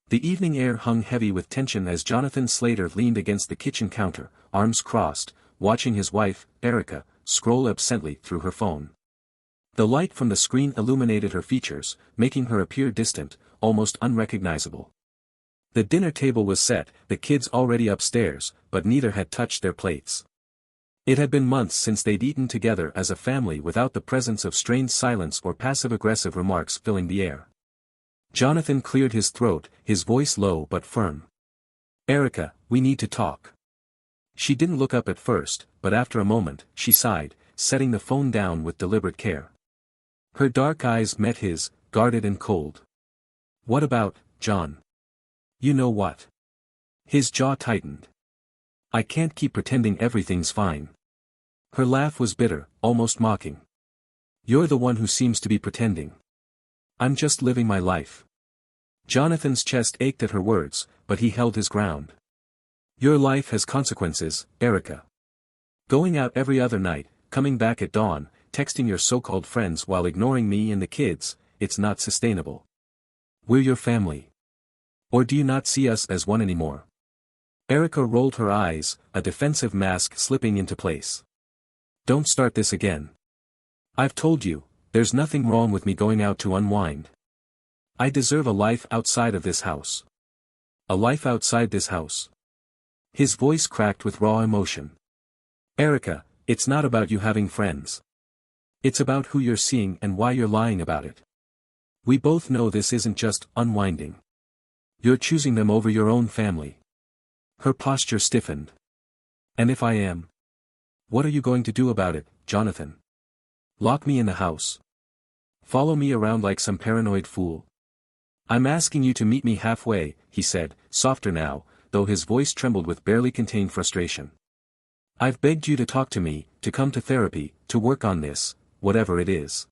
The evening air hung heavy with tension as Jonathan Slater leaned against the kitchen counter, arms crossed, watching his wife, Erica, scroll absently through her phone. The light from the screen illuminated her features, making her appear distant, almost unrecognizable. The dinner table was set, the kids already upstairs, but neither had touched their plates. It had been months since they'd eaten together as a family without the presence of strained silence or passive-aggressive remarks filling the air. Jonathan cleared his throat, his voice low but firm. "Erica, we need to talk." She didn't look up at first, but after a moment, she sighed, setting the phone down with deliberate care. Her dark eyes met his, guarded and cold. "What about, John?" "You know what?" His jaw tightened. "I can't keep pretending everything's fine." Her laugh was bitter, almost mocking. "You're the one who seems to be pretending. I'm just living my life." Jonathan's chest ached at her words, but he held his ground. "Your life has consequences, Erica. Going out every other night, coming back at dawn, texting your so-called friends while ignoring me and the kids, it's not sustainable. We're your family. Or do you not see us as one anymore?" Erica rolled her eyes, a defensive mask slipping into place. "Don't start this again. I've told you, there's nothing wrong with me going out to unwind. I deserve a life outside of this house. A life outside this house." His voice cracked with raw emotion. "Erica, it's not about you having friends. It's about who you're seeing and why you're lying about it. We both know this isn't just unwinding. You're choosing them over your own family." Her posture stiffened. "And if I am? What are you going to do about it, Jonathan? Lock me in the house? Follow me around like some paranoid fool?" "I'm asking you to meet me halfway," he said, softer now, though his voice trembled with barely contained frustration. "I've begged you to talk to me, to come to therapy, to work on this, whatever it is.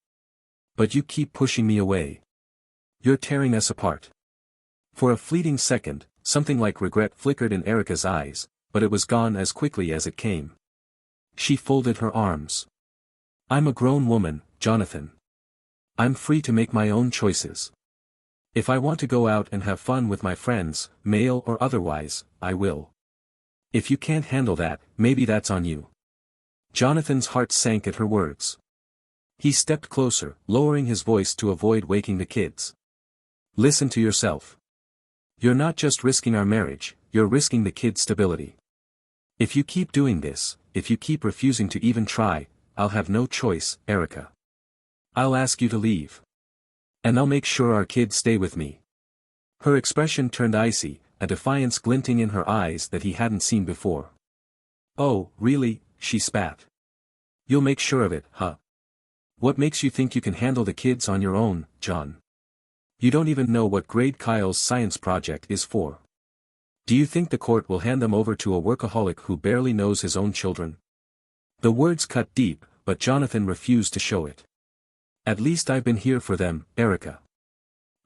But you keep pushing me away. You're tearing us apart." For a fleeting second, something like regret flickered in Erica's eyes, but it was gone as quickly as it came. She folded her arms. "I'm a grown woman, Jonathan. I'm free to make my own choices. If I want to go out and have fun with my friends, male or otherwise, I will. If you can't handle that, maybe that's on you." Jonathan's heart sank at her words. He stepped closer, lowering his voice to avoid waking the kids. "Listen to yourself. You're not just risking our marriage, you're risking the kids' stability. If you keep doing this, if you keep refusing to even try, I'll have no choice, Erica. I'll ask you to leave. And I'll make sure our kids stay with me." Her expression turned icy, a defiance glinting in her eyes that he hadn't seen before. "Oh, really?" she spat. "You'll make sure of it, huh? What makes you think you can handle the kids on your own, John? You don't even know what grade Kyle's science project is for. Do you think the court will hand them over to a workaholic who barely knows his own children?" The words cut deep, but Jonathan refused to show it. "At least I've been here for them, Erica.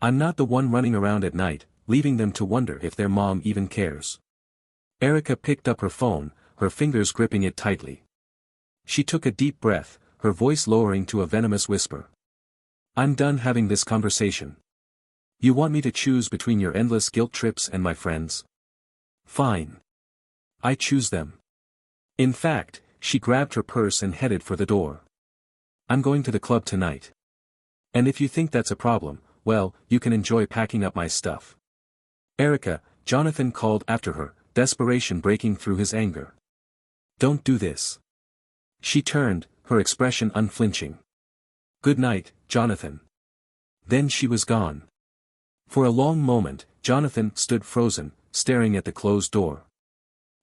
I'm not the one running around at night, leaving them to wonder if their mom even cares." Erica picked up her phone, her fingers gripping it tightly. She took a deep breath, her voice lowering to a venomous whisper. "I'm done having this conversation. You want me to choose between your endless guilt trips and my friends? Fine. I choose them." In fact, she grabbed her purse and headed for the door. "I'm going to the club tonight. And if you think that's a problem, well, you can enjoy packing up my stuff." "Erica," Jonathan called after her, desperation breaking through his anger. "Don't do this." She turned, her expression unflinching. "Good night, Jonathan." Then she was gone. For a long moment, Jonathan stood frozen, staring at the closed door.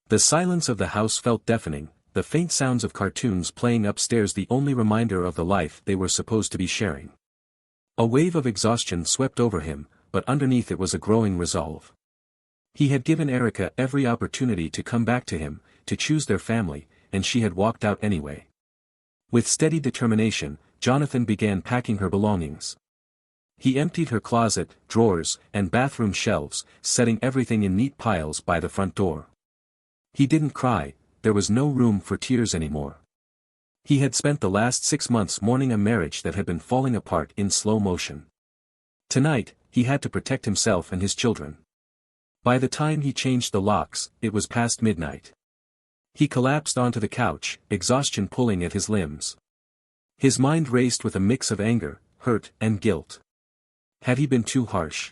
The silence of the house felt deafening, the faint sounds of cartoons playing upstairs the only reminder of the life they were supposed to be sharing. A wave of exhaustion swept over him, but underneath it was a growing resolve. He had given Erica every opportunity to come back to him, to choose their family, and she had walked out anyway. With steady determination, Jonathan began packing her belongings. He emptied her closet, drawers, and bathroom shelves, setting everything in neat piles by the front door. He didn't cry, there was no room for tears anymore. He had spent the last 6 months mourning a marriage that had been falling apart in slow motion. Tonight, he had to protect himself and his children. By the time he changed the locks, it was past midnight. He collapsed onto the couch, exhaustion pulling at his limbs. His mind raced with a mix of anger, hurt, and guilt. Had he been too harsh?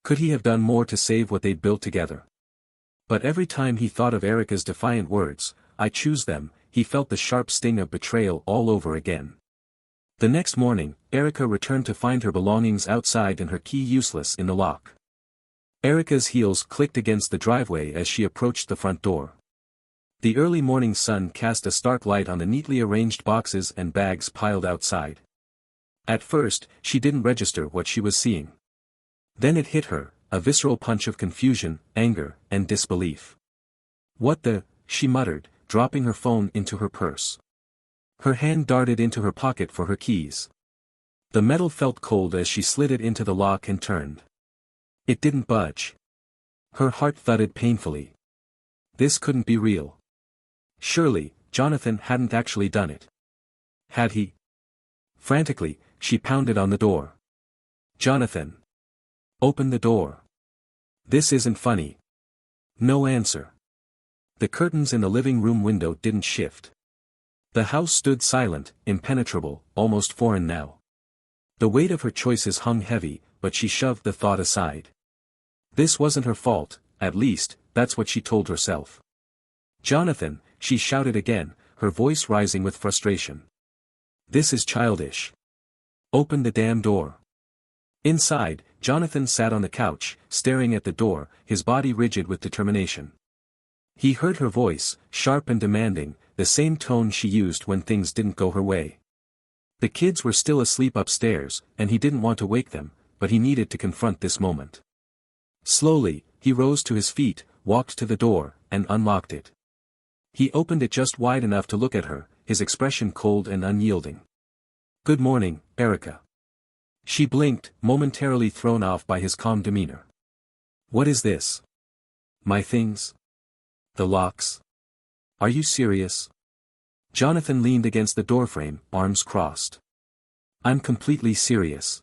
Could he have done more to save what they'd built together? But every time he thought of Erica's defiant words, "I choose them," he felt the sharp sting of betrayal all over again. The next morning, Erica returned to find her belongings outside and her key useless in the lock. Erica's heels clicked against the driveway as she approached the front door. The early morning sun cast a stark light on the neatly arranged boxes and bags piled outside. At first, she didn't register what she was seeing. Then it hit her, a visceral punch of confusion, anger, and disbelief. "What the," she muttered, dropping her phone into her purse. Her hand darted into her pocket for her keys. The metal felt cold as she slid it into the lock and turned. It didn't budge. Her heart thudded painfully. This couldn't be real. Surely, Jonathan hadn't actually done it. Had he? Frantically, she pounded on the door. "Jonathan! Open the door. This isn't funny." No answer. The curtains in the living room window didn't shift. The house stood silent, impenetrable, almost foreign now. The weight of her choices hung heavy, but she shoved the thought aside. This wasn't her fault, at least, that's what she told herself. "Jonathan," she shouted again, her voice rising with frustration. "This is childish. Open the damn door." Inside, Jonathan sat on the couch, staring at the door, his body rigid with determination. He heard her voice, sharp and demanding, the same tone she used when things didn't go her way. The kids were still asleep upstairs, and he didn't want to wake them, but he needed to confront this moment. Slowly, he rose to his feet, walked to the door, and unlocked it. He opened it just wide enough to look at her, his expression cold and unyielding. "Good morning, Erica." She blinked, momentarily thrown off by his calm demeanor. "What is this? My things? The locks? Are you serious?" Jonathan leaned against the doorframe, arms crossed. "I'm completely serious."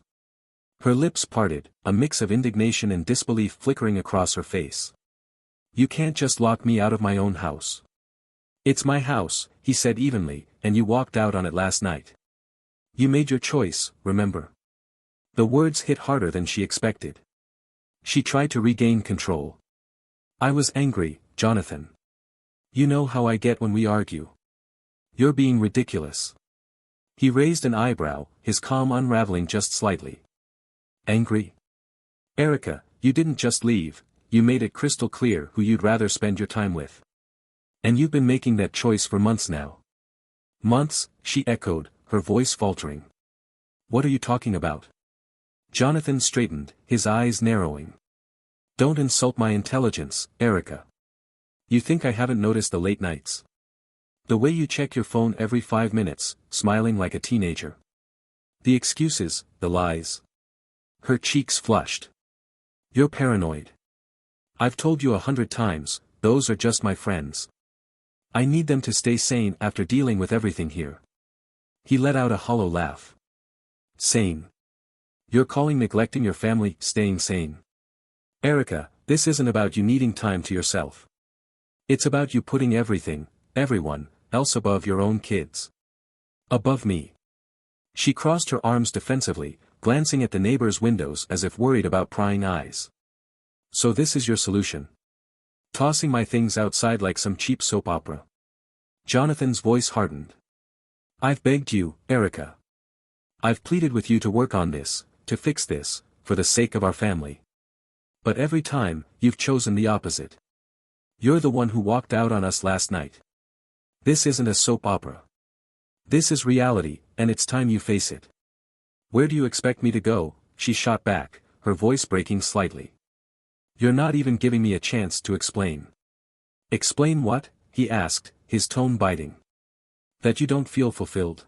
Her lips parted, a mix of indignation and disbelief flickering across her face. "You can't just lock me out of my own house." "It's my house," he said evenly, "and you walked out on it last night. You made your choice, remember?" The words hit harder than she expected. She tried to regain control. "I was angry, Jonathan. You know how I get when we argue. You're being ridiculous." He raised an eyebrow, his calm unraveling just slightly. "Angry? Erica, you didn't just leave, you made it crystal clear who you'd rather spend your time with. And you've been making that choice for months now." "Months?" she echoed, her voice faltering. "What are you talking about?" Jonathan straightened, his eyes narrowing. "Don't insult my intelligence, Erica. You think I haven't noticed the late nights? The way you check your phone every 5 minutes, smiling like a teenager. The excuses, the lies." Her cheeks flushed. "You're paranoid. I've told you 100 times, those are just my friends. I need them to stay sane after dealing with everything here." He let out a hollow laugh. "Sane? You're calling neglecting your family staying sane? Erica, this isn't about you needing time to yourself. It's about you putting everything, everyone, else above your own kids. Above me." She crossed her arms defensively, glancing at the neighbors' windows as if worried about prying eyes. "So this is your solution? Tossing my things outside like some cheap soap opera?" Jonathan's voice hardened. "I've begged you, Erica. I've pleaded with you to work on this, to fix this, for the sake of our family. But every time, you've chosen the opposite. You're the one who walked out on us last night. This isn't a soap opera. This is reality, and it's time you face it." "Where do you expect me to go?" she shot back, her voice breaking slightly. "You're not even giving me a chance to explain." "Explain what?" he asked, his tone biting. "That you don't feel fulfilled?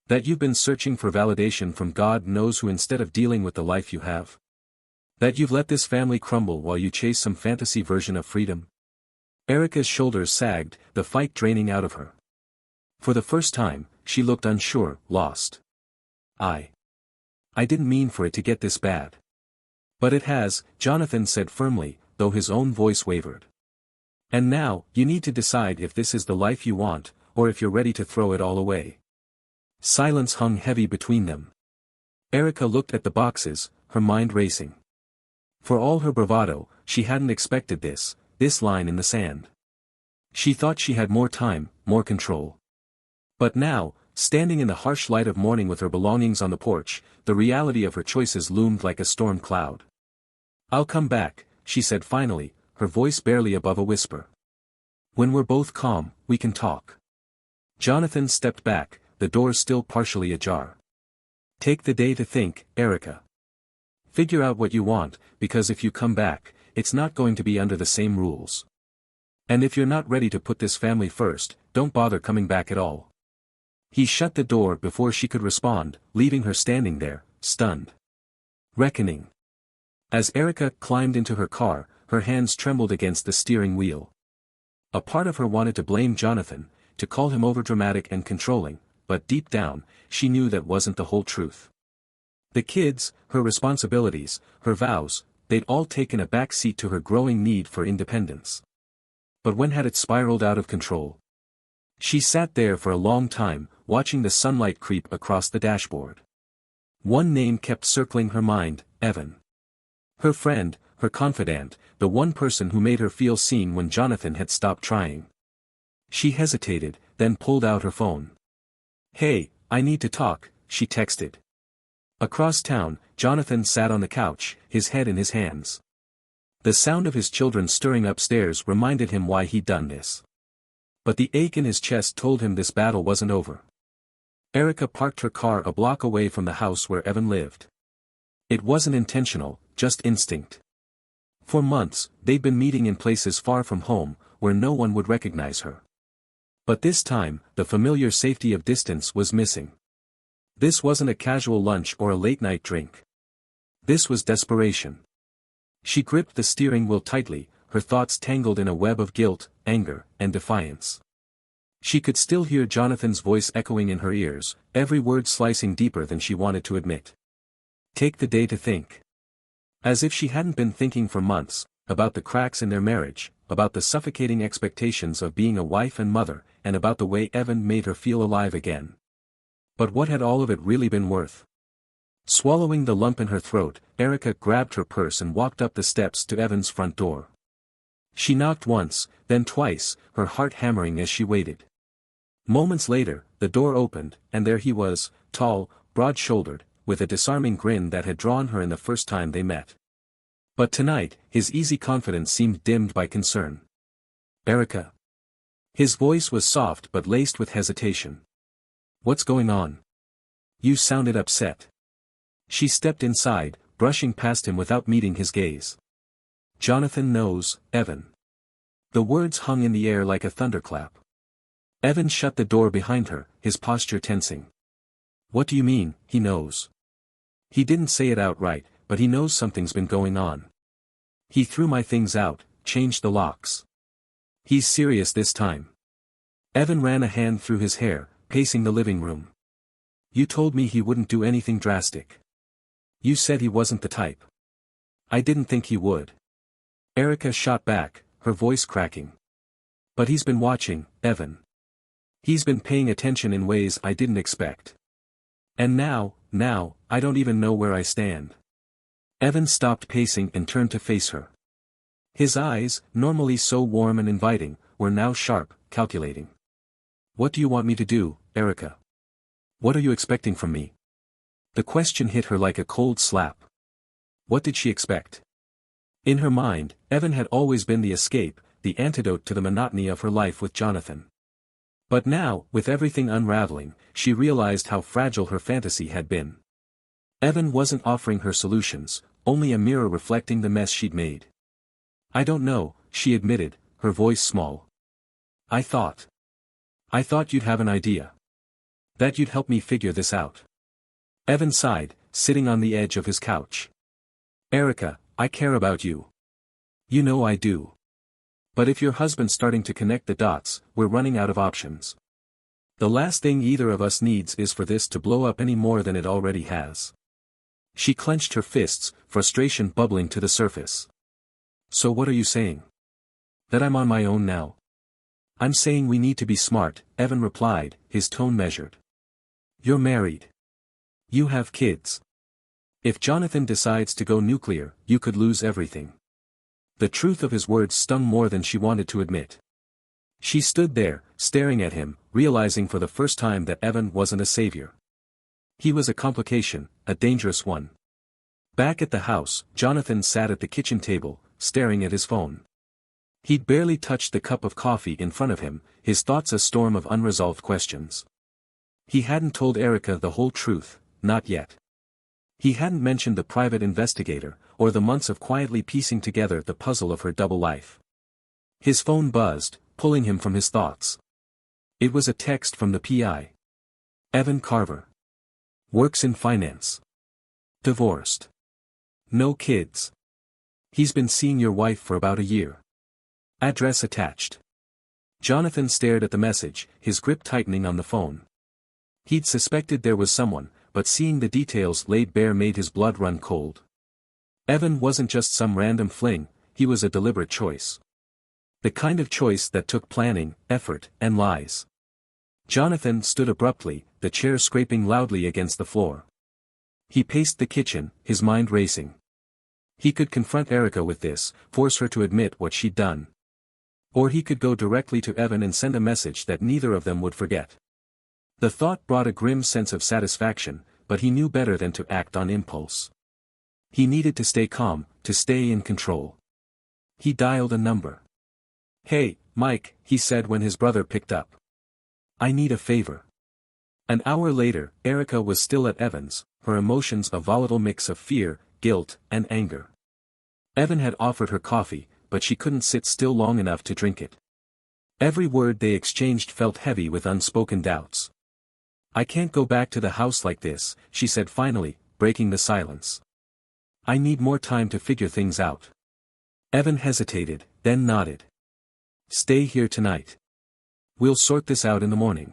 That you've been searching for validation from God knows who instead of dealing with the life you have? That you've let this family crumble while you chase some fantasy version of freedom?" Erica's shoulders sagged, the fight draining out of her. For the first time, she looked unsure, lost. I didn't mean for it to get this bad. "But it has," Jonathan said firmly, though his own voice wavered. And now, you need to decide if this is the life you want, or if you're ready to throw it all away. Silence hung heavy between them. Erica looked at the boxes, her mind racing. For all her bravado, she hadn't expected this line in the sand. She thought she had more time, more control. But now, standing in the harsh light of morning with her belongings on the porch, the reality of her choices loomed like a storm cloud. "I'll come back," she said finally, her voice barely above a whisper. "When we're both calm, we can talk." Jonathan stepped back, the door still partially ajar. "Take the day to think, Erica. Figure out what you want, because if you come back, it's not going to be under the same rules. And if you're not ready to put this family first, don't bother coming back at all." He shut the door before she could respond, leaving her standing there, stunned. Reckoning. As Erica climbed into her car, her hands trembled against the steering wheel. A part of her wanted to blame Jonathan, to call him overdramatic and controlling, but deep down, she knew that wasn't the whole truth. The kids, her responsibilities, her vows, they'd all taken a back seat to her growing need for independence. But when had it spiraled out of control? She sat there for a long time, watching the sunlight creep across the dashboard. One name kept circling her mind, Evan. Her friend, her confidant, the one person who made her feel seen when Jonathan had stopped trying. She hesitated, then pulled out her phone. "Hey, I need to talk," she texted. Across town, Jonathan sat on the couch, his head in his hands. The sound of his children stirring upstairs reminded him why he'd done this. But the ache in his chest told him this battle wasn't over. Erica parked her car a block away from the house where Evan lived. It wasn't intentional, just instinct. For months, they'd been meeting in places far from home, where no one would recognize her. But this time, the familiar safety of distance was missing. This wasn't a casual lunch or a late-night drink. This was desperation. She gripped the steering wheel tightly, her thoughts tangled in a web of guilt, anger, and defiance. She could still hear Jonathan's voice echoing in her ears, every word slicing deeper than she wanted to admit. Take the day to think. As if she hadn't been thinking for months, about the cracks in their marriage, about the suffocating expectations of being a wife and mother, and about the way Evan made her feel alive again. But what had all of it really been worth? Swallowing the lump in her throat, Erica grabbed her purse and walked up the steps to Evan's front door. She knocked once, then twice, her heart hammering as she waited. Moments later, the door opened, and there he was, tall, broad-shouldered, with a disarming grin that had drawn her in the first time they met. But tonight, his easy confidence seemed dimmed by concern. "Erica." His voice was soft but laced with hesitation. "What's going on? You sounded upset." She stepped inside, brushing past him without meeting his gaze. "Jonathan knows, Evan." The words hung in the air like a thunderclap. Evan shut the door behind her, his posture tensing. "What do you mean, he knows?" "He didn't say it outright, but he knows something's been going on. He threw my things out, changed the locks. He's serious this time." Evan ran a hand through his hair, pacing the living room. "You told me he wouldn't do anything drastic. You said he wasn't the type." "I didn't think he would." Erica shot back, her voice cracking. "But he's been watching, Evan. He's been paying attention in ways I didn't expect. And now, I don't even know where I stand." Evan stopped pacing and turned to face her. His eyes, normally so warm and inviting, were now sharp, calculating. "What do you want me to do, Erica? What are you expecting from me?" The question hit her like a cold slap. What did she expect? In her mind, Evan had always been the escape, the antidote to the monotony of her life with Jonathan. But now, with everything unraveling, she realized how fragile her fantasy had been. Evan wasn't offering her solutions, only a mirror reflecting the mess she'd made. "I don't know," she admitted, her voice small. I thought you'd have an idea. That you'd help me figure this out." Evan sighed, sitting on the edge of his couch. "Erica, I care about you. You know I do. But if your husband's starting to connect the dots, we're running out of options. The last thing either of us needs is for this to blow up any more than it already has." She clenched her fists, frustration bubbling to the surface. So what are you saying? That I'm on my own now? I'm saying we need to be smart, Evan replied, his tone measured. You're married. You have kids. If Jonathan decides to go nuclear, you could lose everything. The truth of his words stung more than she wanted to admit. She stood there, staring at him, realizing for the first time that Evan wasn't a savior. He was a complication, a dangerous one. Back at the house, Jonathan sat at the kitchen table, staring at his phone. He'd barely touched the cup of coffee in front of him, his thoughts a storm of unresolved questions. He hadn't told Erica the whole truth, not yet. He hadn't mentioned the private investigator, or the months of quietly piecing together the puzzle of her double life. His phone buzzed, pulling him from his thoughts. It was a text from the PI. Evan Carver. Works in finance. Divorced. No kids. He's been seeing your wife for about a year. Address attached. Jonathan stared at the message, his grip tightening on the phone. He'd suspected there was someone, but seeing the details laid bare made his blood run cold. Evan wasn't just some random fling, he was a deliberate choice. The kind of choice that took planning, effort, and lies. Jonathan stood abruptly, the chair scraping loudly against the floor. He paced the kitchen, his mind racing. He could confront Erica with this, force her to admit what she'd done. Or he could go directly to Evan and send a message that neither of them would forget. The thought brought a grim sense of satisfaction, but he knew better than to act on impulse. He needed to stay calm, to stay in control. He dialed a number. Hey, Mike, he said when his brother picked up. I need a favor. An hour later, Erica was still at Evan's, her emotions a volatile mix of fear, guilt, and anger. Evan had offered her coffee, but she couldn't sit still long enough to drink it. Every word they exchanged felt heavy with unspoken doubts. I can't go back to the house like this, she said finally, breaking the silence. I need more time to figure things out. Evan hesitated, then nodded. Stay here tonight. We'll sort this out in the morning.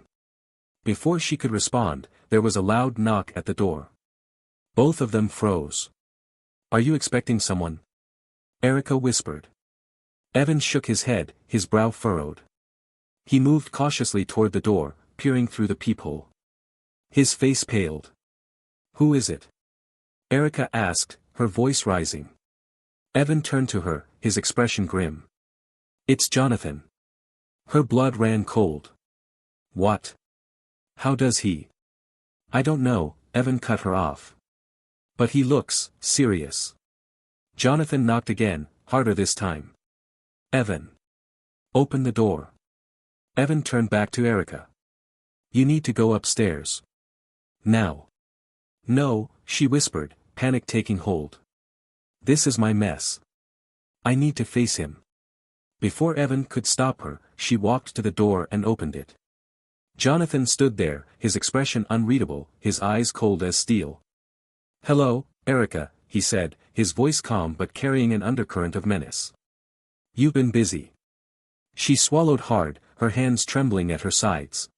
Before she could respond, there was a loud knock at the door. Both of them froze. Are you expecting someone? Erica whispered. Evan shook his head, his brow furrowed. He moved cautiously toward the door, peering through the peephole. His face paled. Who is it? Erica asked, her voice rising. Evan turned to her, his expression grim. It's Jonathan. Her blood ran cold. What? How does he? I don't know, Evan cut her off. But he looks serious. Jonathan knocked again, harder this time. Evan. Open the door. Evan turned back to Erica. You need to go upstairs. Now. No, she whispered, panic taking hold. This is my mess. I need to face him. Before Evan could stop her, she walked to the door and opened it. Jonathan stood there, his expression unreadable, his eyes cold as steel. Hello, Erica, he said, his voice calm but carrying an undercurrent of menace. You've been busy. She swallowed hard, her hands trembling at her sides.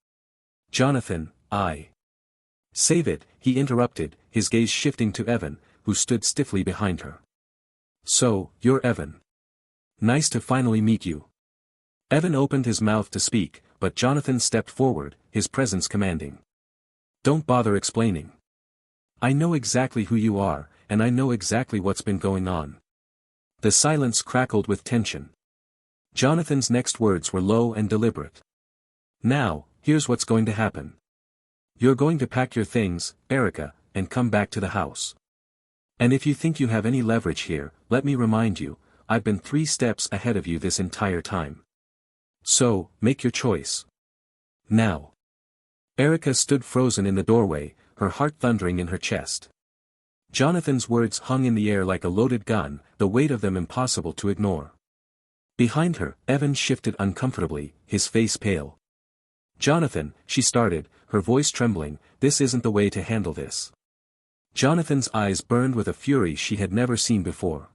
Jonathan, Save it, he interrupted, his gaze shifting to Evan, who stood stiffly behind her. So, you're Evan. Nice to finally meet you. Evan opened his mouth to speak, but Jonathan stepped forward, his presence commanding. Don't bother explaining. I know exactly who you are, and I know exactly what's been going on. The silence crackled with tension. Jonathan's next words were low and deliberate. Now, here's what's going to happen. You're going to pack your things, Erica, and come back to the house. And if you think you have any leverage here, let me remind you, I've been 3 steps ahead of you this entire time. So, make your choice. Now. Erica stood frozen in the doorway, her heart thundering in her chest. Jonathan's words hung in the air like a loaded gun, the weight of them impossible to ignore. Behind her, Evan shifted uncomfortably, his face pale. Jonathan, she started, her voice trembling, this isn't the way to handle this. Jonathan's eyes burned with a fury she had never seen before.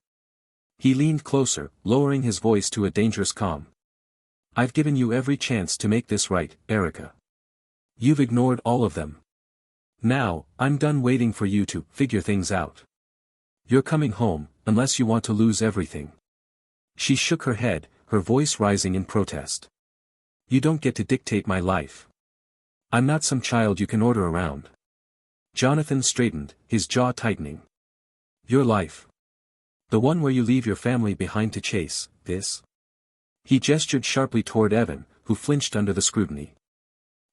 He leaned closer, lowering his voice to a dangerous calm. I've given you every chance to make this right, Erica. You've ignored all of them. Now, I'm done waiting for you to figure things out. You're coming home, unless you want to lose everything. She shook her head, her voice rising in protest. You don't get to dictate my life. I'm not some child you can order around. Jonathan straightened, his jaw tightening. Your life. The one where you leave your family behind to chase this? He gestured sharply toward Evan, who flinched under the scrutiny.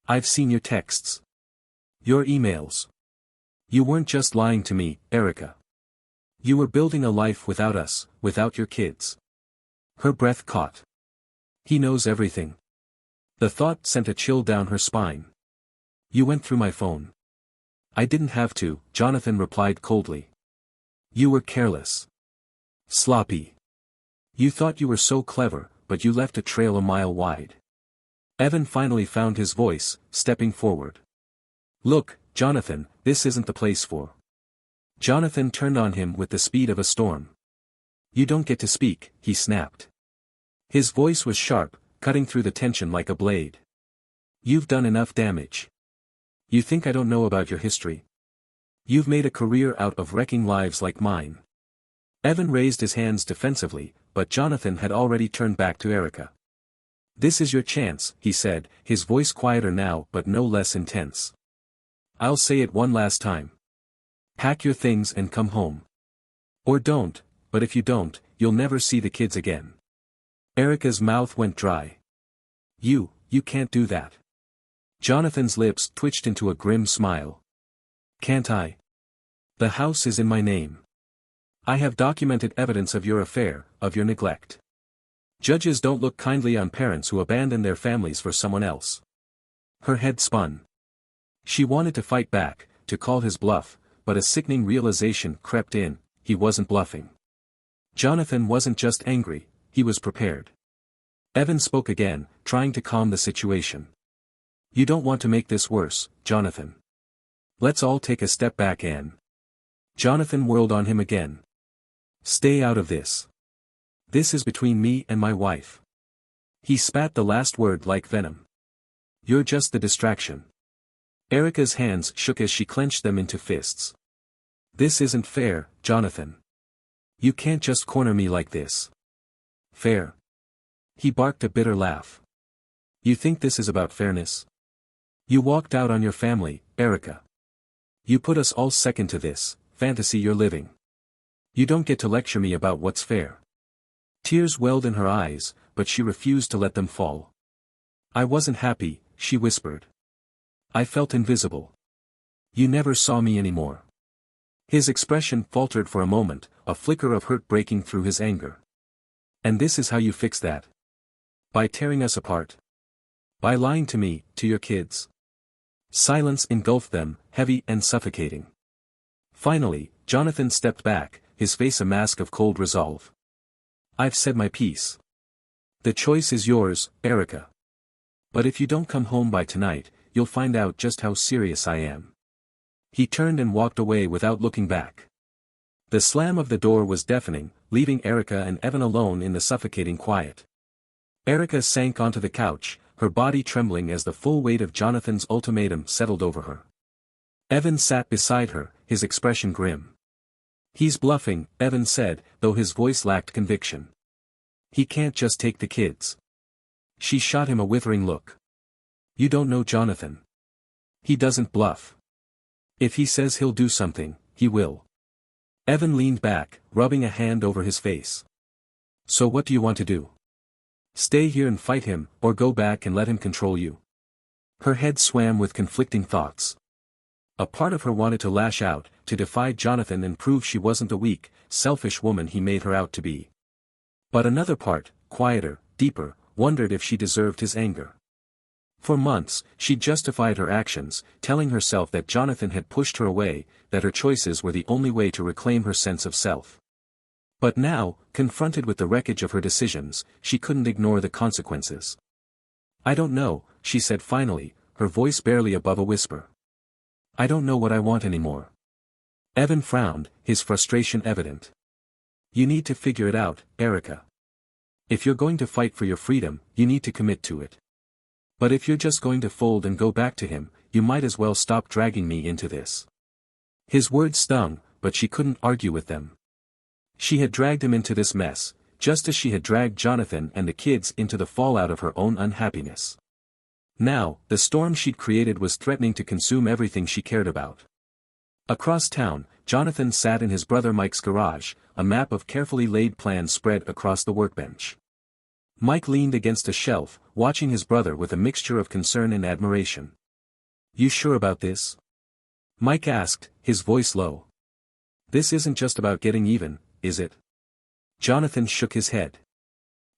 I've seen your texts. Your emails. You weren't just lying to me, Erica. You were building a life without us, without your kids. Her breath caught. He knows everything. The thought sent a chill down her spine. You went through my phone. I didn't have to, Jonathan replied coldly. You were careless. Sloppy. You thought you were so clever, but you left a trail a mile wide. Evan finally found his voice, stepping forward. Look, Jonathan, this isn't the place for. Jonathan turned on him with the speed of a storm. You don't get to speak, he snapped. His voice was sharp, cutting through the tension like a blade. You've done enough damage. You think I don't know about your history? You've made a career out of wrecking lives like mine. Evan raised his hands defensively, but Jonathan had already turned back to Erica. This is your chance, he said, his voice quieter now but no less intense. I'll say it one last time. Pack your things and come home. Or don't, but if you don't, you'll never see the kids again. Erica's mouth went dry. You can't do that. Jonathan's lips twitched into a grim smile. Can't I? The house is in my name. I have documented evidence of your affair, of your neglect. Judges don't look kindly on parents who abandon their families for someone else. Her head spun. She wanted to fight back, to call his bluff, but a sickening realization crept in, he wasn't bluffing. Jonathan wasn't just angry, he was prepared. Evan spoke again, trying to calm the situation. You don't want to make this worse, Jonathan. Let's all take a step back, Anne. Jonathan whirled on him again. Stay out of this. This is between me and my wife. He spat the last word like venom. You're just the distraction. Erica's hands shook as she clenched them into fists. This isn't fair, Jonathan. You can't just corner me like this. Fair? He barked a bitter laugh. You think this is about fairness? You walked out on your family, Erica. You put us all second to this fantasy you're living. You don't get to lecture me about what's fair. Tears welled in her eyes, but she refused to let them fall. I wasn't happy, she whispered. I felt invisible. You never saw me anymore. His expression faltered for a moment, a flicker of hurt breaking through his anger. And this is how you fix that? By tearing us apart? By lying to me, to your kids? Silence engulfed them, heavy and suffocating. Finally, Jonathan stepped back, his face a mask of cold resolve. I've said my piece. The choice is yours, Erica. But if you don't come home by tonight, you'll find out just how serious I am. He turned and walked away without looking back. The slam of the door was deafening, leaving Erica and Evan alone in the suffocating quiet. Erica sank onto the couch, her body trembling as the full weight of Jonathan's ultimatum settled over her. Evan sat beside her, his expression grim. He's bluffing, Evan said, though his voice lacked conviction. He can't just take the kids. She shot him a withering look. You don't know Jonathan. He doesn't bluff. If he says he'll do something, he will. Evan leaned back, rubbing a hand over his face. So what do you want to do? Stay here and fight him, or go back and let him control you? Her head swam with conflicting thoughts. A part of her wanted to lash out, to defy Jonathan and prove she wasn't the weak, selfish woman he made her out to be. But another part, quieter, deeper, wondered if she deserved his anger. For months, she'd justified her actions, telling herself that Jonathan had pushed her away, that her choices were the only way to reclaim her sense of self. But now, confronted with the wreckage of her decisions, she couldn't ignore the consequences. I don't know, she said finally, her voice barely above a whisper. I don't know what I want anymore. Evan frowned, his frustration evident. You need to figure it out, Erica. If you're going to fight for your freedom, you need to commit to it. But if you're just going to fold and go back to him, you might as well stop dragging me into this. His words stung, but she couldn't argue with them. She had dragged him into this mess, just as she had dragged Jonathan and the kids into the fallout of her own unhappiness. Now, the storm she'd created was threatening to consume everything she cared about. Across town, Jonathan sat in his brother Mike's garage, a map of carefully laid plans spread across the workbench. Mike leaned against a shelf, watching his brother with a mixture of concern and admiration. "You sure about this?" Mike asked, his voice low. "This isn't just about getting even, is it?" Jonathan shook his head.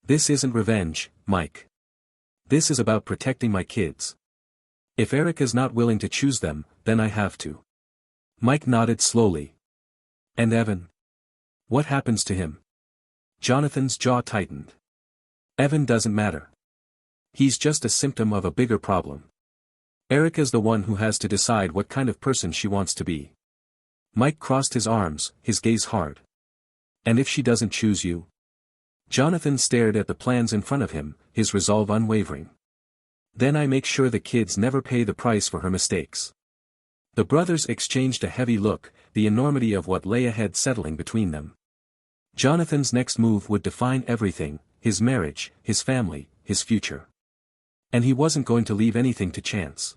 "This isn't revenge, Mike. This is about protecting my kids. If Erica's not willing to choose them, then I have to." Mike nodded slowly. "And Evan? What happens to him?" Jonathan's jaw tightened. "Evan doesn't matter. He's just a symptom of a bigger problem. Erica's the one who has to decide what kind of person she wants to be." Mike crossed his arms, his gaze hard. "And if she doesn't choose you?" Jonathan stared at the plans in front of him, his resolve unwavering. "Then I make sure the kids never pay the price for her mistakes." The brothers exchanged a heavy look, the enormity of what lay ahead settling between them. Jonathan's next move would define everything, his marriage, his family, his future. And he wasn't going to leave anything to chance.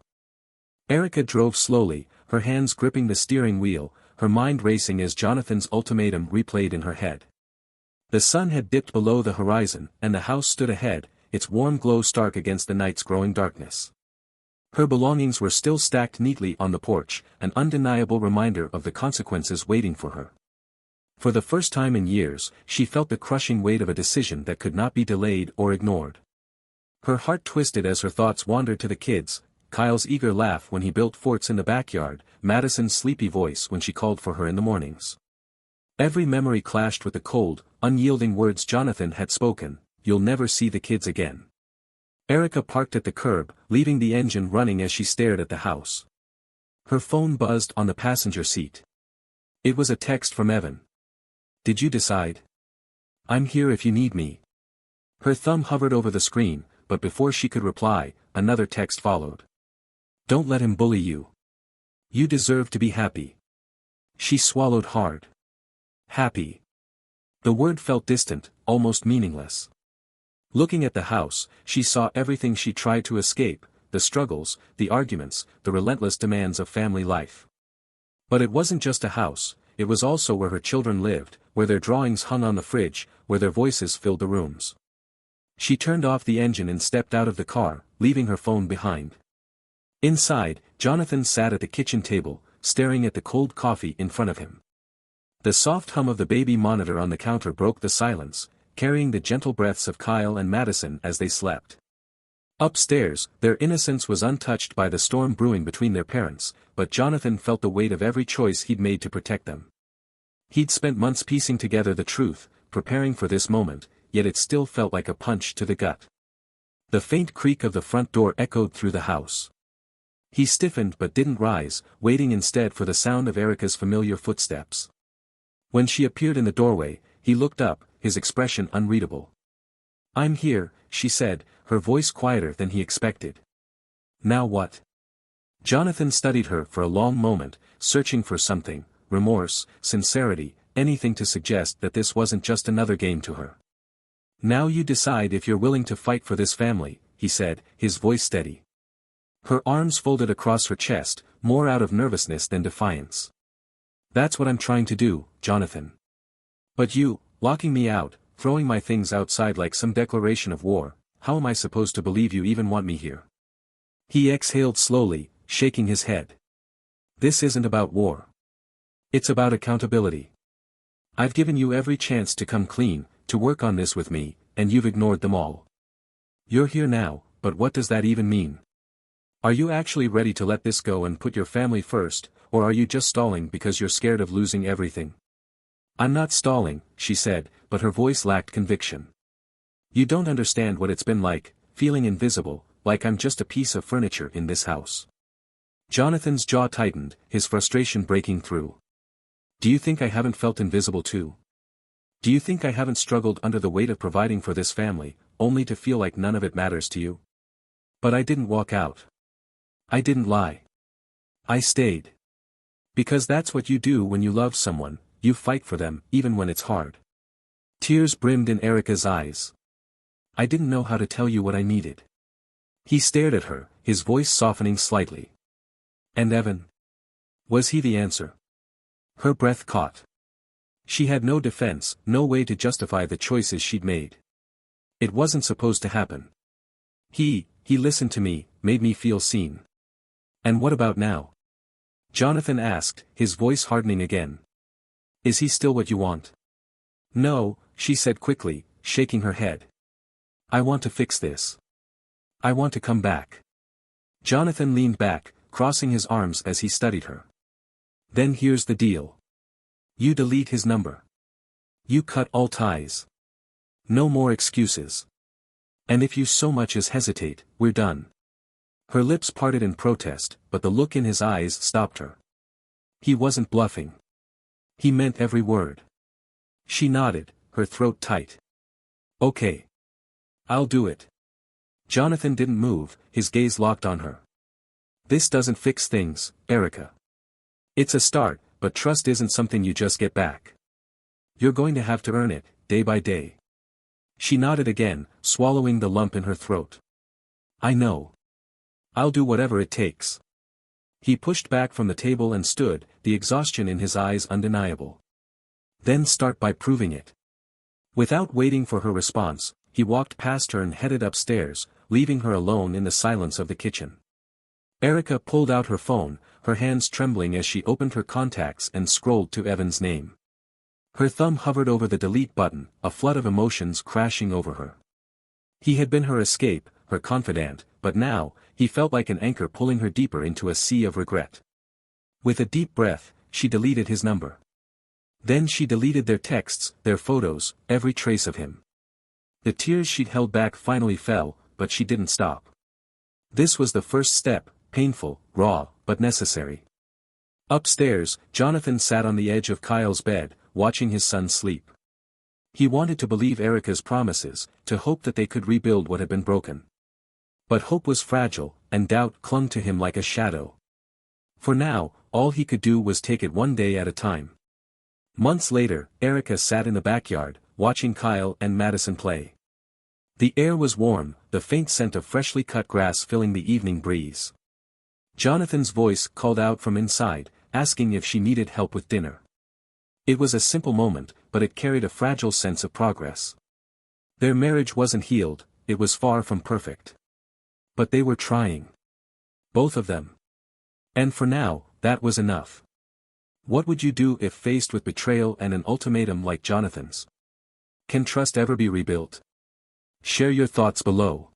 Erica drove slowly, her hands gripping the steering wheel, her mind racing as Jonathan's ultimatum replayed in her head. The sun had dipped below the horizon, and the house stood ahead, its warm glow stark against the night's growing darkness. Her belongings were still stacked neatly on the porch, an undeniable reminder of the consequences waiting for her. For the first time in years, she felt the crushing weight of a decision that could not be delayed or ignored. Her heart twisted as her thoughts wandered to the kids, Kyle's eager laugh when he built forts in the backyard, Madison's sleepy voice when she called for her in the mornings. Every memory clashed with the cold, unyielding words Jonathan had spoken, "You'll never see the kids again." Erica parked at the curb, leaving the engine running as she stared at the house. Her phone buzzed on the passenger seat. It was a text from Evan. "Did you decide? I'm here if you need me." Her thumb hovered over the screen, but before she could reply, another text followed. "Don't let him bully you. You deserve to be happy." She swallowed hard. Happy. The word felt distant, almost meaningless. Looking at the house, she saw everything she tried to escape, the struggles, the arguments, the relentless demands of family life. But it wasn't just a house, it was also where her children lived, where their drawings hung on the fridge, where their voices filled the rooms. She turned off the engine and stepped out of the car, leaving her phone behind. Inside, Jonathan sat at the kitchen table, staring at the cold coffee in front of him. The soft hum of the baby monitor on the counter broke the silence, carrying the gentle breaths of Kyle and Madison as they slept. Upstairs, their innocence was untouched by the storm brewing between their parents, but Jonathan felt the weight of every choice he'd made to protect them. He'd spent months piecing together the truth, preparing for this moment, yet it still felt like a punch to the gut. The faint creak of the front door echoed through the house. He stiffened but didn't rise, waiting instead for the sound of Erica's familiar footsteps. When she appeared in the doorway, he looked up, his expression unreadable. "I'm here," she said, her voice quieter than he expected. "Now what?" Jonathan studied her for a long moment, searching for something, remorse, sincerity, anything to suggest that this wasn't just another game to her. "Now you decide if you're willing to fight for this family," he said, his voice steady. Her arms folded across her chest, more out of nervousness than defiance. "That's what I'm trying to do, Jonathan. But you, locking me out, throwing my things outside like some declaration of war, how am I supposed to believe you even want me here?" He exhaled slowly, shaking his head. "This isn't about war. It's about accountability. I've given you every chance to come clean, to work on this with me, and you've ignored them all. You're here now, but what does that even mean? Are you actually ready to let this go and put your family first, or are you just stalling because you're scared of losing everything?" "I'm not stalling," she said, but her voice lacked conviction. "You don't understand what it's been like, feeling invisible, like I'm just a piece of furniture in this house." Jonathan's jaw tightened, his frustration breaking through. "Do you think I haven't felt invisible too? Do you think I haven't struggled under the weight of providing for this family, only to feel like none of it matters to you? But I didn't walk out. I didn't lie. I stayed. Because that's what you do when you love someone, you fight for them, even when it's hard. Tears brimmed in Erica's eyes. I didn't know how to tell you what I needed. He stared at her, his voice softening slightly. And Evan? Was he the answer? Her breath caught. She had no defense, no way to justify the choices she'd made. It wasn't supposed to happen. He listened to me, made me feel seen. And what about now? Jonathan asked, his voice hardening again. Is he still what you want? No, she said quickly, shaking her head. I want to fix this. I want to come back. Jonathan leaned back, crossing his arms as he studied her. Then here's the deal. You delete his number. You cut all ties. No more excuses. And if you so much as hesitate, we're done. Her lips parted in protest, but the look in his eyes stopped her. He wasn't bluffing. He meant every word. She nodded, her throat tight. Okay. I'll do it. Jonathan didn't move, his gaze locked on her. This doesn't fix things, Erica. It's a start, but trust isn't something you just get back. You're going to have to earn it, day by day. She nodded again, swallowing the lump in her throat. I know. I'll do whatever it takes. He pushed back from the table and stood, the exhaustion in his eyes undeniable. Then start by proving it. Without waiting for her response, he walked past her and headed upstairs, leaving her alone in the silence of the kitchen. Erica pulled out her phone, her hands trembling as she opened her contacts and scrolled to Evan's name. Her thumb hovered over the delete button, a flood of emotions crashing over her. He had been her escape, her confidant, but now, he felt like an anchor pulling her deeper into a sea of regret. With a deep breath, she deleted his number. Then she deleted their texts, their photos, every trace of him. The tears she'd held back finally fell, but she didn't stop. This was the first step, painful, raw, but necessary. Upstairs, Jonathan sat on the edge of Kyle's bed, watching his son sleep. He wanted to believe Erica's promises, to hope that they could rebuild what had been broken. But hope was fragile, and doubt clung to him like a shadow. For now, all he could do was take it one day at a time. Months later, Erica sat in the backyard, watching Kyle and Madison play. The air was warm, the faint scent of freshly cut grass filling the evening breeze. Jonathan's voice called out from inside, asking if she needed help with dinner. It was a simple moment, but it carried a fragile sense of progress. Their marriage wasn't healed, it was far from perfect. But they were trying. Both of them. And for now, that was enough. What would you do if faced with betrayal and an ultimatum like Jonathan's? Can trust ever be rebuilt? Share your thoughts below.